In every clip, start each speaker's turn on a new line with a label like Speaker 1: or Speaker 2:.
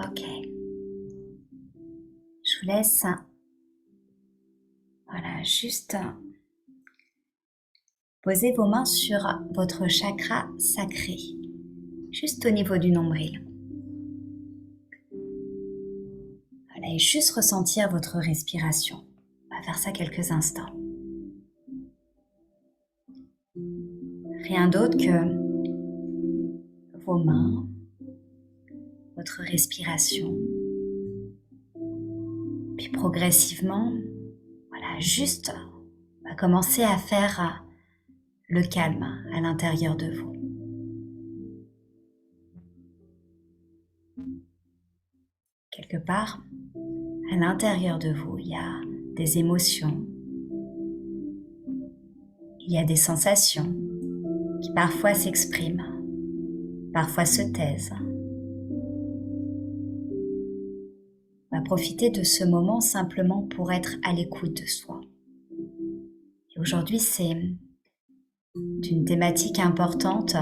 Speaker 1: Ok. Je vous laisse, voilà, juste poser vos mains sur votre chakra sacré, juste au niveau du nombril. Voilà, et juste ressentir votre respiration. On va faire ça quelques instants. Rien d'autre que vos mains, votre respiration. Puis progressivement, voilà, juste, on va commencer à faire le calme à l'intérieur de vous. Quelque part, à l'intérieur de vous, il y a des émotions, il y a des sensations qui parfois s'expriment, parfois se taisent. On va profiter de ce moment simplement pour être à l'écoute de soi. Et aujourd'hui, c'est d'une thématique importante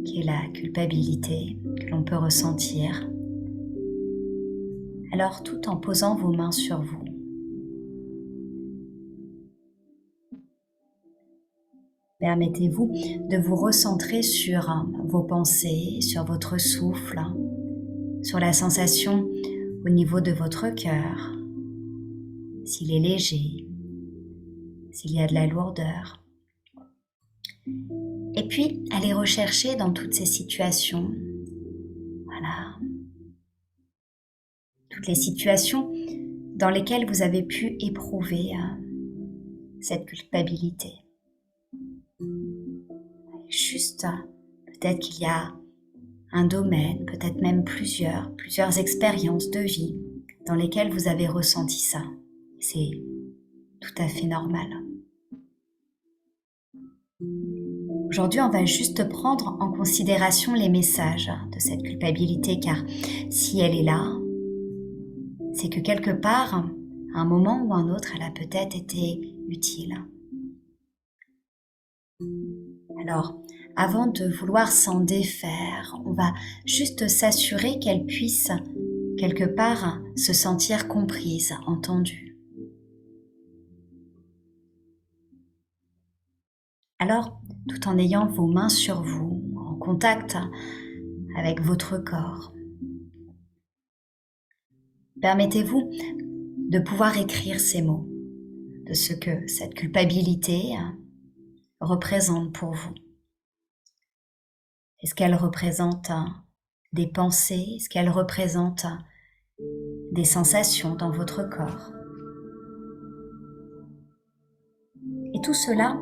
Speaker 1: qui est la culpabilité que l'on peut ressentir. Alors, tout en posant vos mains sur vous, permettez-vous de vous recentrer sur vos pensées, sur votre souffle, sur la sensation au niveau de votre cœur, s'il est léger, s'il y a de la lourdeur. Et puis, allez rechercher dans toutes ces situations, voilà, toutes les situations dans lesquelles vous avez pu éprouver cette culpabilité. Juste, peut-être qu'il y a un domaine, peut-être même plusieurs expériences de vie dans lesquelles vous avez ressenti ça. C'est tout à fait normal. Aujourd'hui, on va juste prendre en considération les messages de cette culpabilité, car si elle est là, c'est que quelque part, à un moment ou un autre, elle a peut-être été utile. Alors, avant de vouloir s'en défaire, on va juste s'assurer qu'elle puisse, quelque part, se sentir comprise, entendue. Alors, tout en ayant vos mains sur vous, en contact avec votre corps, permettez-vous de pouvoir écrire ces mots, de ce que cette culpabilité représente pour vous. Est-ce qu'elle représente des pensées? Est-ce qu'elle représente des sensations dans votre corps? Et tout cela,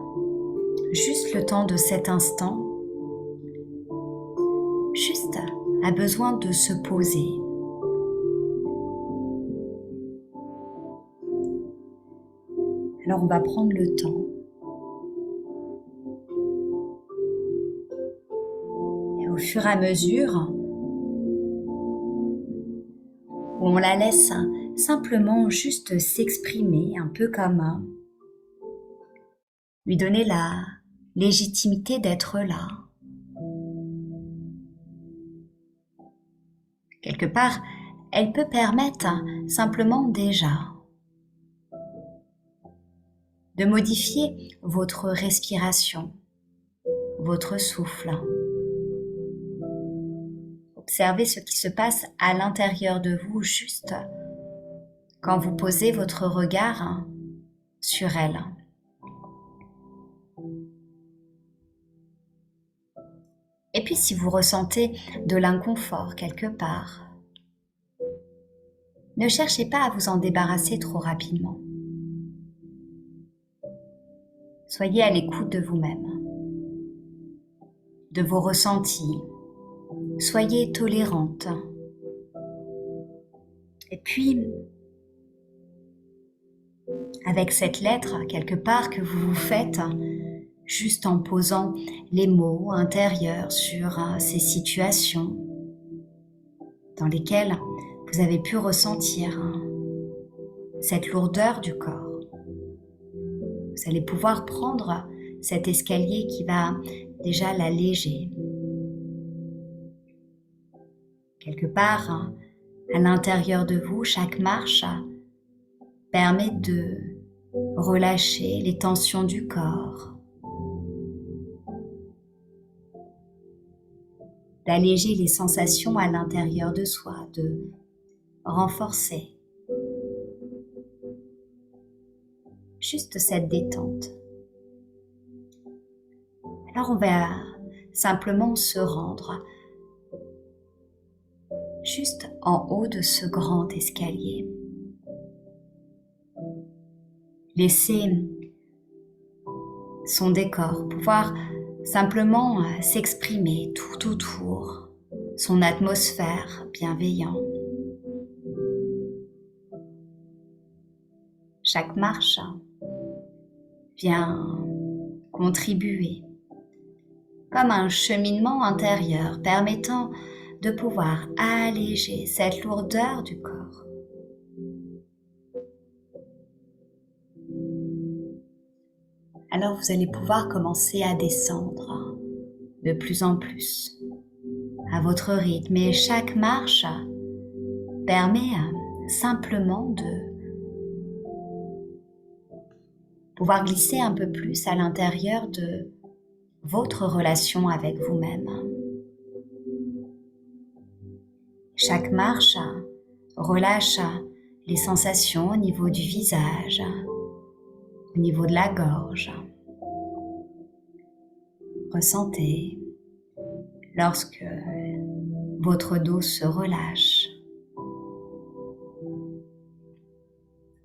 Speaker 1: juste le temps de cet instant, juste a besoin de se poser. Alors on va prendre le temps. Et au fur et à mesure où on la laisse simplement juste s'exprimer, un peu comme lui donner la légitimité d'être là. Quelque part, elle peut permettre simplement déjà de modifier votre respiration, votre souffle. Observez ce qui se passe à l'intérieur de vous juste quand vous posez votre regard sur elle. Et puis si vous ressentez de l'inconfort quelque part, ne cherchez pas à vous en débarrasser trop rapidement. Soyez à l'écoute de vous-même, de vos ressentis. Soyez tolérante. Et puis, avec cette lettre, quelque part, que vous vous faites, juste en posant les mots intérieurs sur ces situations dans lesquelles vous avez pu ressentir cette lourdeur du corps. Vous allez pouvoir prendre cet escalier qui va déjà l'alléger. Quelque part, À l'intérieur de vous, chaque marche permet de relâcher les tensions du corps, d'alléger les sensations à l'intérieur de soi, de renforcer juste cette détente. Alors on va simplement se rendre juste en haut de ce grand escalier. Laisser son décor pouvoir simplement s'exprimer tout autour, son atmosphère bienveillante. Chaque marche vient contribuer comme un cheminement intérieur permettant de pouvoir alléger cette lourdeur du corps. Alors vous allez pouvoir commencer à descendre de plus en plus à votre rythme et chaque marche permet simplement de pouvoir glisser un peu plus à l'intérieur de votre relation avec vous-même. Chaque marche relâche les sensations au niveau du visage, au niveau de la gorge. Ressentez lorsque votre dos se relâche.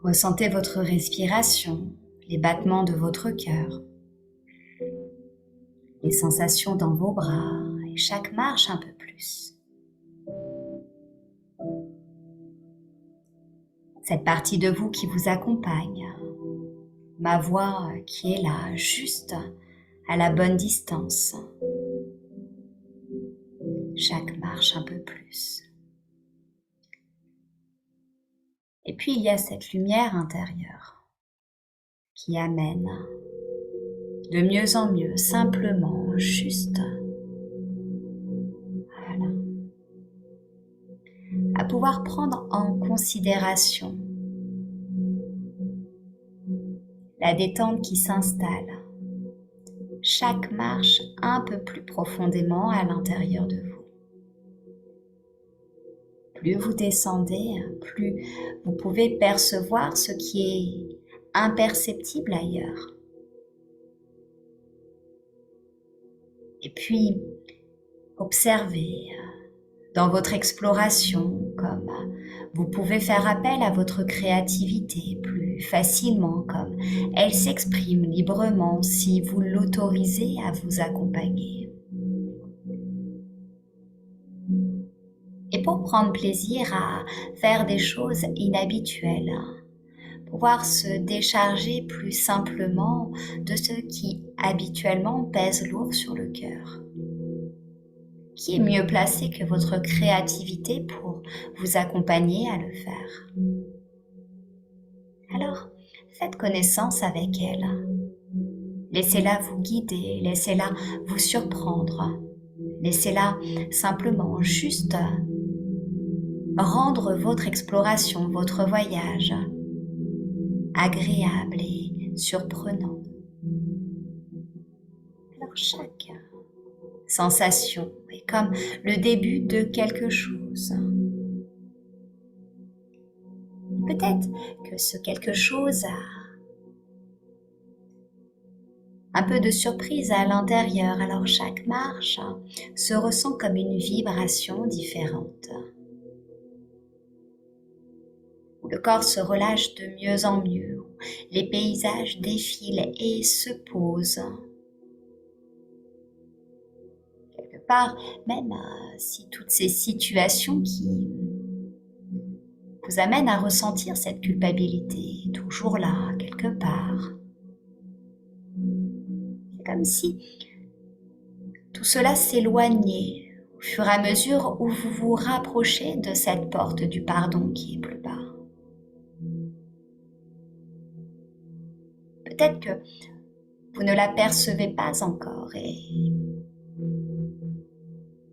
Speaker 1: Ressentez votre respiration, les battements de votre cœur, les sensations dans vos bras et chaque marche un peu plus. Cette partie de vous qui vous accompagne, ma voix qui est là, juste à la bonne distance. Chaque marche un peu plus. Et puis il y a cette lumière intérieure qui amène de mieux en mieux, simplement, juste, voilà, à pouvoir prendre en considération la détente qui s'installe, chaque marche un peu plus profondément à l'intérieur de vous. Plus vous descendez, plus vous pouvez percevoir ce qui est imperceptible ailleurs. Et puis, observez dans votre exploration comme vous pouvez faire appel à votre créativité plus facilement, comme elle s'exprime librement si vous l'autorisez à vous accompagner. Et pour prendre plaisir à faire des choses inhabituelles, pouvoir se décharger plus simplement de ce qui habituellement pèse lourd sur le cœur. Qui est mieux placé que votre créativité pour vous accompagner à le faire? Alors, faites connaissance avec elle. Laissez-la vous guider, laissez-la vous surprendre. Laissez-la simplement juste rendre votre exploration, votre voyage agréable et surprenant. Alors chaque sensation est comme le début de quelque chose. Peut-être que ce quelque chose a un peu de surprise à l'intérieur, alors chaque marche se ressent comme une vibration différente. Le corps se relâche de mieux en mieux, les paysages défilent et se posent. Quelque part, même si toutes ces situations qui vous amènent à ressentir cette culpabilité, toujours là, quelque part, c'est comme si tout cela s'éloignait au fur et à mesure où vous vous rapprochez de cette porte du pardon qui est plus bas. Peut-être que vous ne l'apercevez pas encore et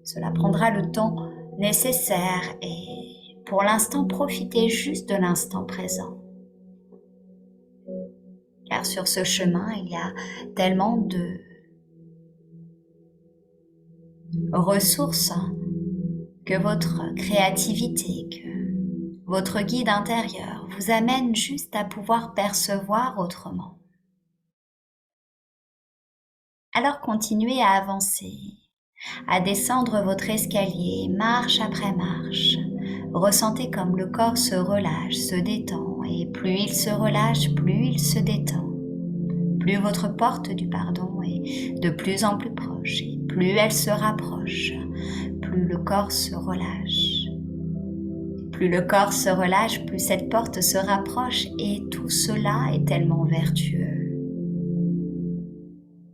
Speaker 1: cela prendra le temps nécessaire et pour l'instant, profitez juste de l'instant présent. Car sur ce chemin, il y a tellement de ressources que votre créativité, que votre guide intérieur vous amène juste à pouvoir percevoir autrement. Alors continuez à avancer, à descendre votre escalier marche après marche. Ressentez comme le corps se relâche, se détend, et plus il se relâche, plus il se détend. Plus votre porte du pardon est de plus en plus proche, et plus elle se rapproche, plus le corps se relâche. Plus le corps se relâche, plus cette porte se rapproche, et tout cela est tellement vertueux.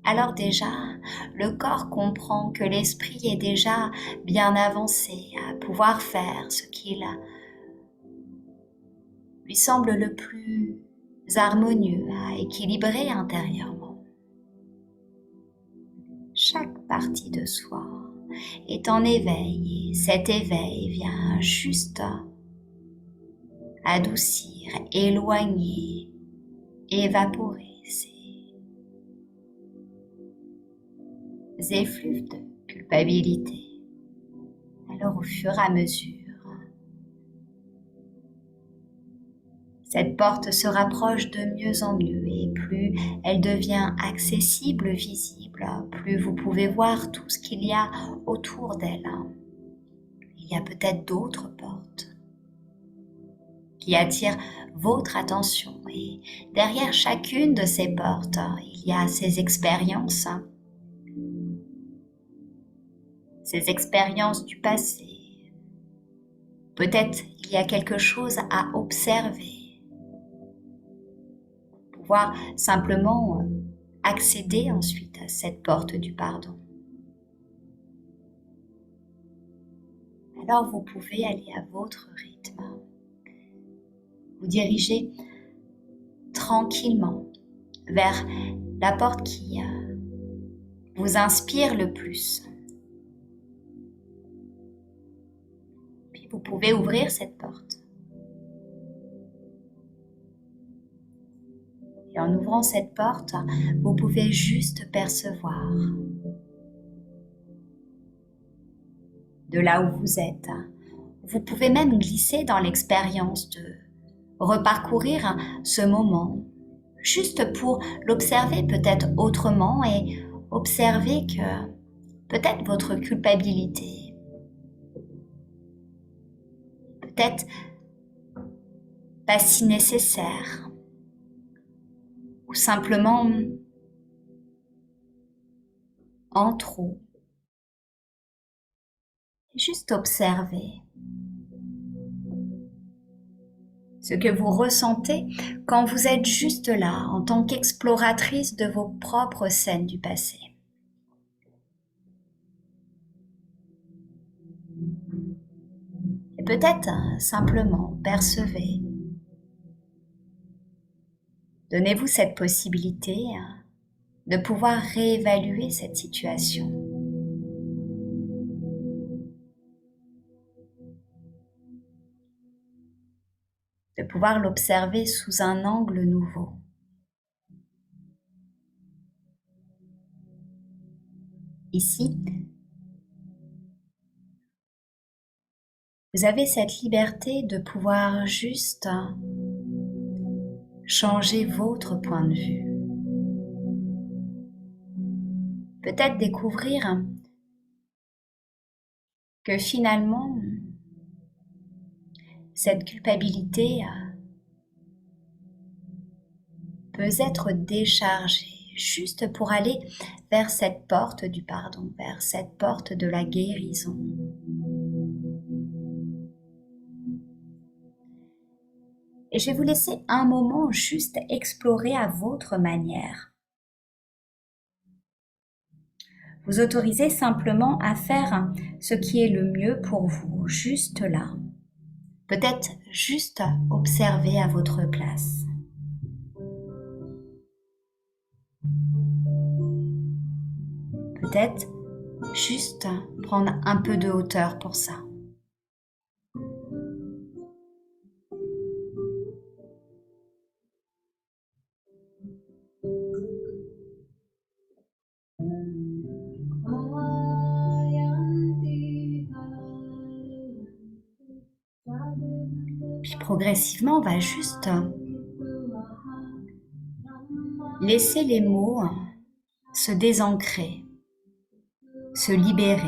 Speaker 1: Alors déjà, le corps comprend que l'esprit est déjà bien avancé à pouvoir faire ce qu'il lui semble le plus harmonieux à équilibrer intérieurement. Chaque partie de soi est en éveil et cet éveil vient juste adoucir, éloigner, évaporer ces effluves de culpabilité. Alors au fur et à mesure, cette porte se rapproche de mieux en mieux et plus elle devient accessible, visible, plus vous pouvez voir tout ce qu'il y a autour d'elle. Il y a peut-être d'autres portes qui attirent votre attention et derrière chacune de ces portes, il y a ces expériences du passé. Peut-être il y a quelque chose à observer, pouvoir simplement accéder ensuite à cette porte du pardon. Alors vous pouvez aller à votre rythme, vous diriger tranquillement vers la porte qui vous inspire le plus. Puis vous pouvez ouvrir cette porte. Et en ouvrant cette porte, vous pouvez juste percevoir de là où vous êtes. Vous pouvez même glisser dans l'expérience de reparcourir ce moment, juste pour l'observer peut-être autrement et observer que peut-être votre culpabilité, peut-être pas si nécessaire, ou simplement en trop. Juste observer ce que vous ressentez quand vous êtes juste là en tant qu'exploratrice de vos propres scènes du passé. Et peut-être simplement percevez. Donnez-vous cette possibilité de pouvoir réévaluer cette situation. De pouvoir l'observer sous un angle nouveau. Ici, vous avez cette liberté de pouvoir juste changer votre point de vue. Peut-être découvrir que finalement, cette culpabilité peut être déchargée juste pour aller vers cette porte du pardon, vers cette porte de la guérison. Et je vais vous laisser un moment juste explorer à votre manière. Vous autorisez simplement à faire ce qui est le mieux pour vous, juste là. Peut-être juste observer à votre place. Peut-être juste prendre un peu de hauteur pour ça. Puis progressivement, on va juste laisser les mots se désancrer, se libérer.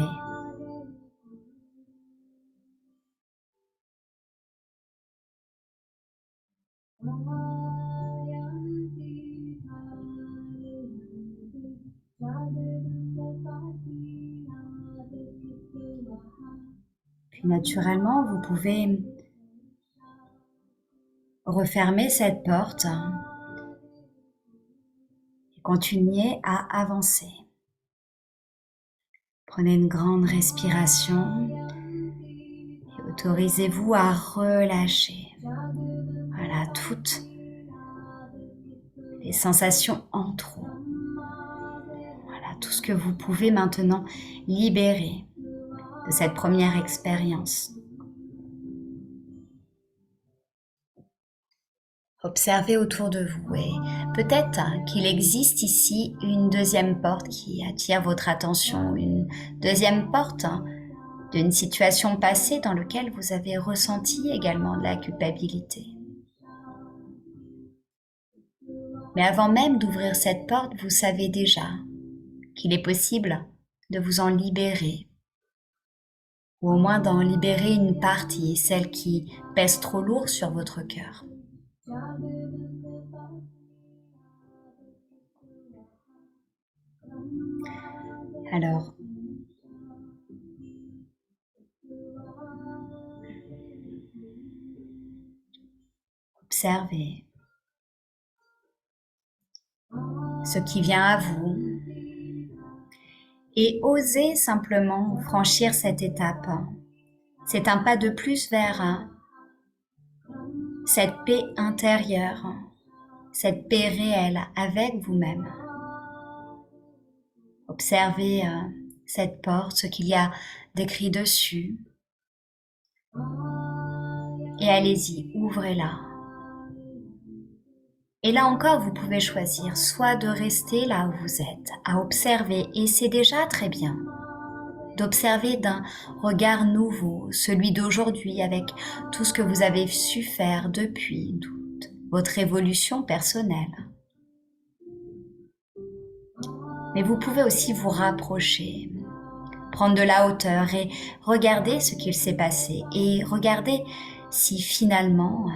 Speaker 1: Puis naturellement, vous pouvez refermer cette porte et continuer à avancer. Prenez une grande respiration et autorisez-vous à relâcher. Voilà, toutes les sensations en trop. Voilà, tout ce que vous pouvez maintenant libérer de cette première expérience. Observez autour de vous et peut-être qu'il existe ici une deuxième porte qui attire votre attention, une deuxième porte d'une situation passée dans laquelle vous avez ressenti également de la culpabilité. Mais avant même d'ouvrir cette porte, vous savez déjà qu'il est possible de vous en libérer, ou au moins d'en libérer une partie, celle qui pèse trop lourd sur votre cœur. Alors, observez ce qui vient à vous et osez simplement franchir cette étape. C'est un pas de plus vers cette paix intérieure, cette paix réelle avec vous-même. Observez cette porte, ce qu'il y a d'écrit dessus. Et allez-y, ouvrez-la. Et là encore, vous pouvez choisir soit de rester là où vous êtes, à observer, et c'est déjà très bien, d'observer d'un regard nouveau, celui d'aujourd'hui, avec tout ce que vous avez su faire depuis, toute votre évolution personnelle. Mais vous pouvez aussi vous rapprocher, prendre de la hauteur et regarder ce qu'il s'est passé et regarder si finalement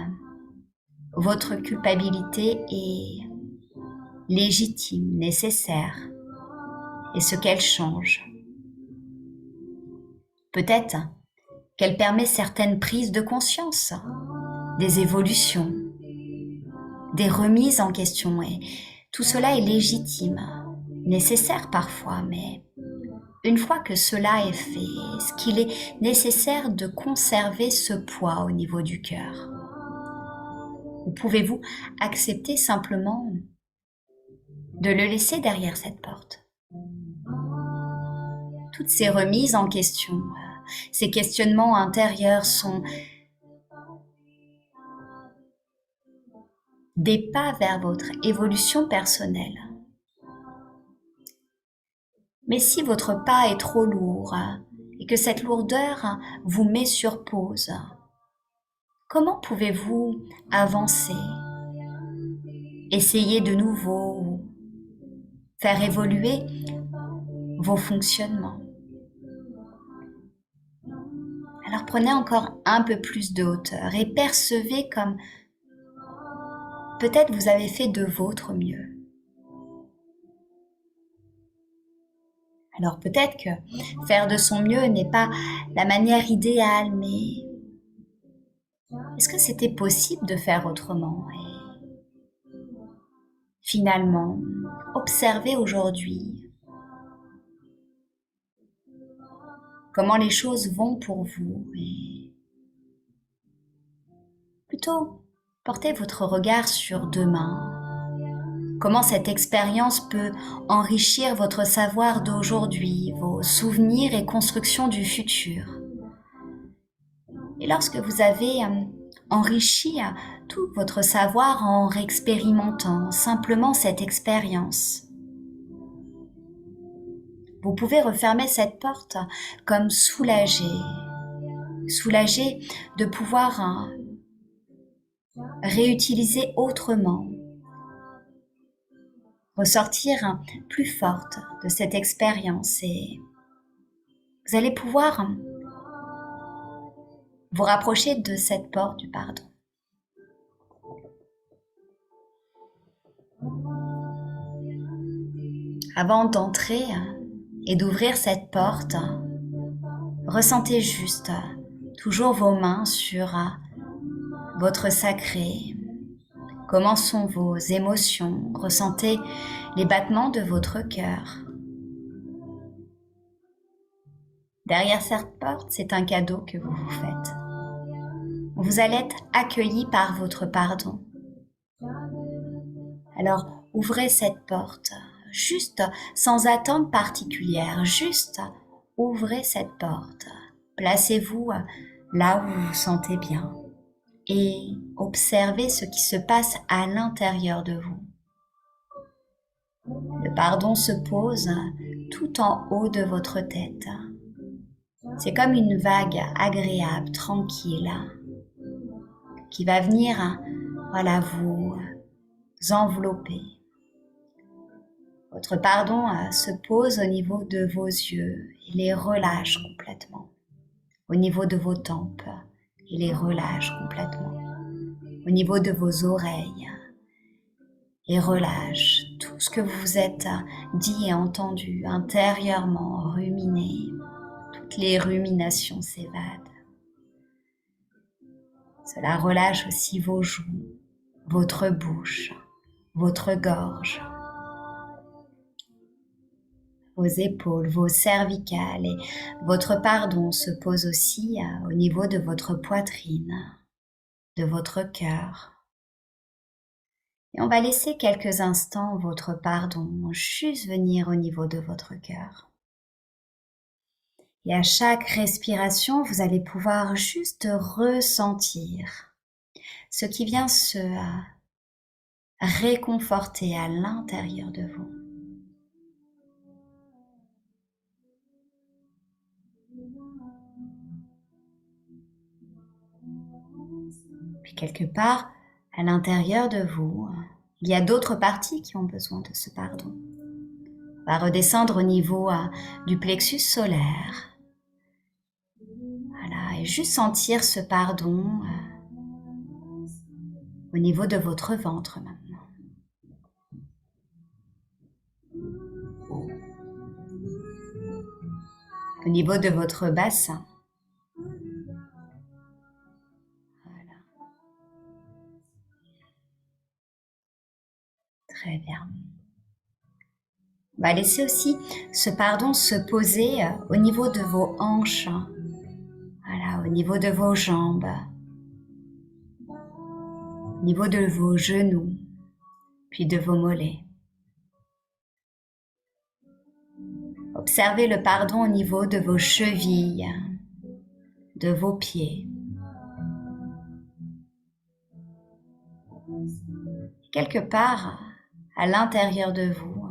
Speaker 1: votre culpabilité est légitime, nécessaire et ce qu'elle change. Peut-être qu'elle permet certaines prises de conscience, des évolutions, des remises en question et tout cela est légitime, nécessaire parfois, mais une fois que cela est fait, est-ce qu'il est nécessaire de conserver ce poids au niveau du cœur? Ou pouvez-vous accepter simplement de le laisser derrière cette porte? Toutes ces remises en question, ces questionnements intérieurs sont des pas vers votre évolution personnelle. Mais si votre pas est trop lourd et que cette lourdeur vous met sur pause, comment pouvez-vous avancer, essayer de nouveau, faire évoluer vos fonctionnements? Alors prenez encore un peu plus de hauteur et percevez comme peut-être vous avez fait de votre mieux. Alors peut-être que faire de son mieux n'est pas la manière idéale, mais est-ce que c'était possible de faire autrement? Et finalement, observez aujourd'hui comment les choses vont pour vous et plutôt portez votre regard sur demain. Comment cette expérience peut enrichir votre savoir d'aujourd'hui, vos souvenirs et constructions du futur. Et lorsque vous avez enrichi tout votre savoir en réexpérimentant simplement cette expérience, vous pouvez refermer cette porte comme soulagé de pouvoir réutiliser autrement, ressortir plus forte de cette expérience et vous allez pouvoir vous rapprocher de cette porte du pardon. Avant d'entrer et d'ouvrir cette porte, ressentez juste toujours vos mains sur votre sacré. Comment sont vos émotions? Ressentez les battements de votre cœur. Derrière cette porte, c'est un cadeau que vous vous faites. Vous allez être accueilli par votre pardon. Alors, ouvrez cette porte, juste sans attente particulière, juste ouvrez cette porte. Placez-vous là où vous vous sentez bien et observez ce qui se passe à l'intérieur de vous. Le pardon se pose tout en haut de votre tête. C'est comme une vague agréable, tranquille, qui va venir, vous envelopper. Votre pardon se pose au niveau de vos yeux et les relâche complètement. Au niveau de vos tempes et les relâche complètement. Au niveau de vos oreilles et relâche tout ce que vous vous êtes dit et entendu intérieurement, ruminé. Toutes les ruminations s'évadent. Cela relâche aussi vos joues, votre bouche, votre gorge, vos épaules, vos cervicales et votre pardon se pose aussi au niveau de votre poitrine, de votre cœur. Et on va laisser quelques instants votre pardon juste venir au niveau de votre cœur. Et à chaque respiration, vous allez pouvoir juste ressentir ce qui vient se réconforter à l'intérieur de vous. Puis quelque part, à l'intérieur de vous, il y a d'autres parties qui ont besoin de ce pardon. On va redescendre au niveau du plexus solaire. Voilà, et juste sentir ce pardon au niveau de votre ventre maintenant. Au niveau de votre bassin. Voilà. Très bien. On va laisser aussi ce pardon se poser au niveau de vos hanches. Voilà, au niveau de vos jambes. Au niveau de vos genoux. Puis de vos mollets. Observez le pardon au niveau de vos chevilles, de vos pieds. Quelque part, à l'intérieur de vous,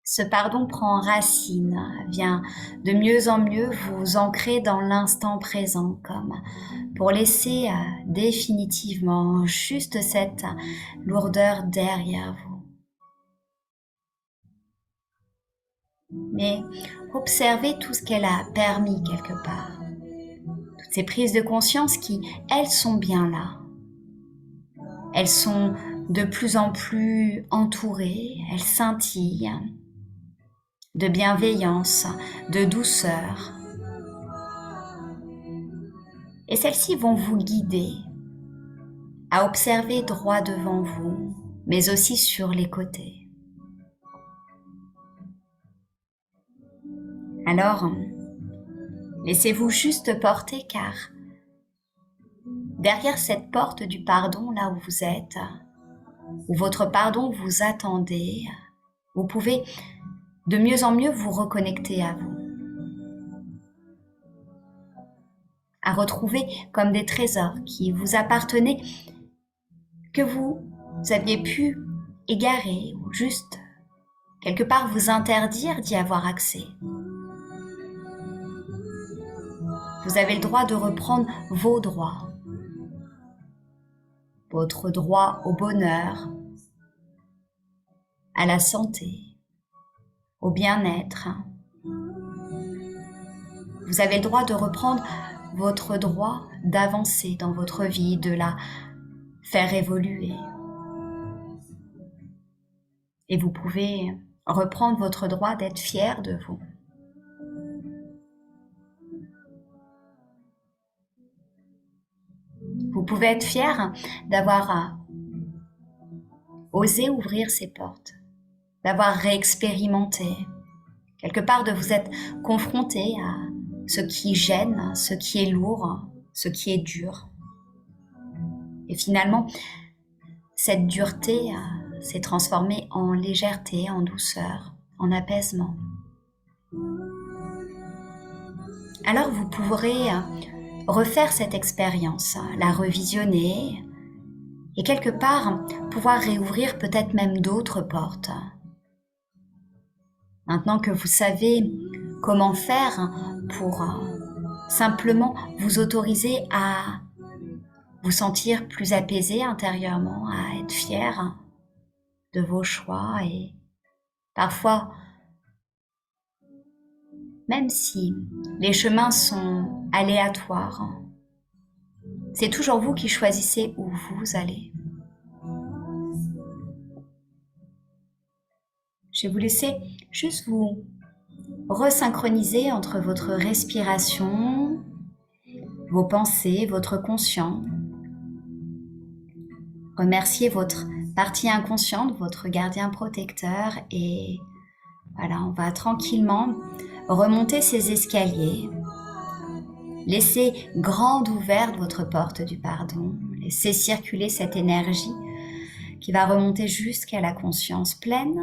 Speaker 1: ce pardon prend racine, vient de mieux en mieux vous ancrer dans l'instant présent, comme pour laisser définitivement juste cette lourdeur derrière vous. Mais observez tout ce qu'elle a permis quelque part. Toutes ces prises de conscience qui, elles, sont bien là. Elles sont de plus en plus entourées, elles scintillent de bienveillance, de douceur. Et celles-ci vont vous guider à observer droit devant vous, mais aussi sur les côtés. Alors, laissez-vous juste porter car derrière cette porte du pardon, là où vous êtes, où votre pardon vous attendez, vous pouvez de mieux en mieux vous reconnecter à vous, à retrouver comme des trésors qui vous appartenaient, que vous aviez pu égarer ou juste quelque part vous interdire d'y avoir accès. Vous avez le droit de reprendre vos droits. votre droit au bonheur, à la santé, au bien-être. Vous avez le droit de reprendre votre droit d'avancer dans votre vie, de la faire évoluer. Et vous pouvez reprendre votre droit d'être fier de vous. Vous pouvez être fier d'avoir osé ouvrir ces portes, d'avoir réexpérimenté, quelque part de vous être confronté à ce qui gêne, ce qui est lourd, ce qui est dur. Et finalement, cette dureté s'est transformée en légèreté, en douceur, en apaisement. Alors vous pourrez refaire cette expérience, la revisionner et quelque part pouvoir réouvrir peut-être même d'autres portes. Maintenant que vous savez comment faire pour simplement vous autoriser à vous sentir plus apaisé intérieurement, à être fier de vos choix et parfois, même si les chemins sont aléatoires, c'est toujours vous qui choisissez où vous allez. Je vais vous laisser juste vous resynchroniser entre votre respiration, vos pensées, votre conscient. Remerciez votre partie inconsciente, votre gardien protecteur et voilà, on va tranquillement remonter ces escaliers. Laissez grande ouverte votre porte du pardon. Laissez circuler cette énergie qui va remonter jusqu'à la conscience pleine.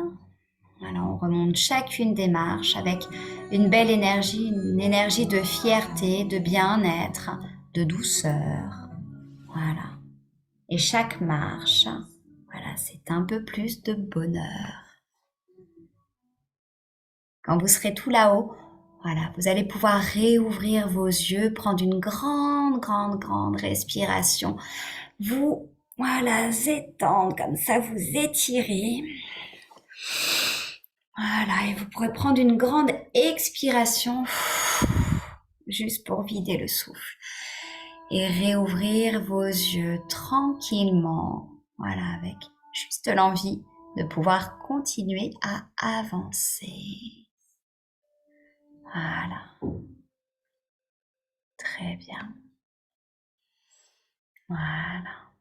Speaker 1: Alors on remonte chacune des marches avec une belle énergie, une énergie de fierté, de bien-être, de douceur. Voilà. Et chaque marche, voilà, c'est un peu plus de bonheur. Quand vous serez tout là-haut, voilà, vous allez pouvoir réouvrir vos yeux, prendre une grande respiration. Vous, voilà, étendre comme ça, vous étirez. Voilà, et vous pourrez prendre une grande expiration, juste pour vider le souffle. Et réouvrir vos yeux tranquillement, voilà, avec juste l'envie de pouvoir continuer à avancer. Voilà. Très bien. Voilà.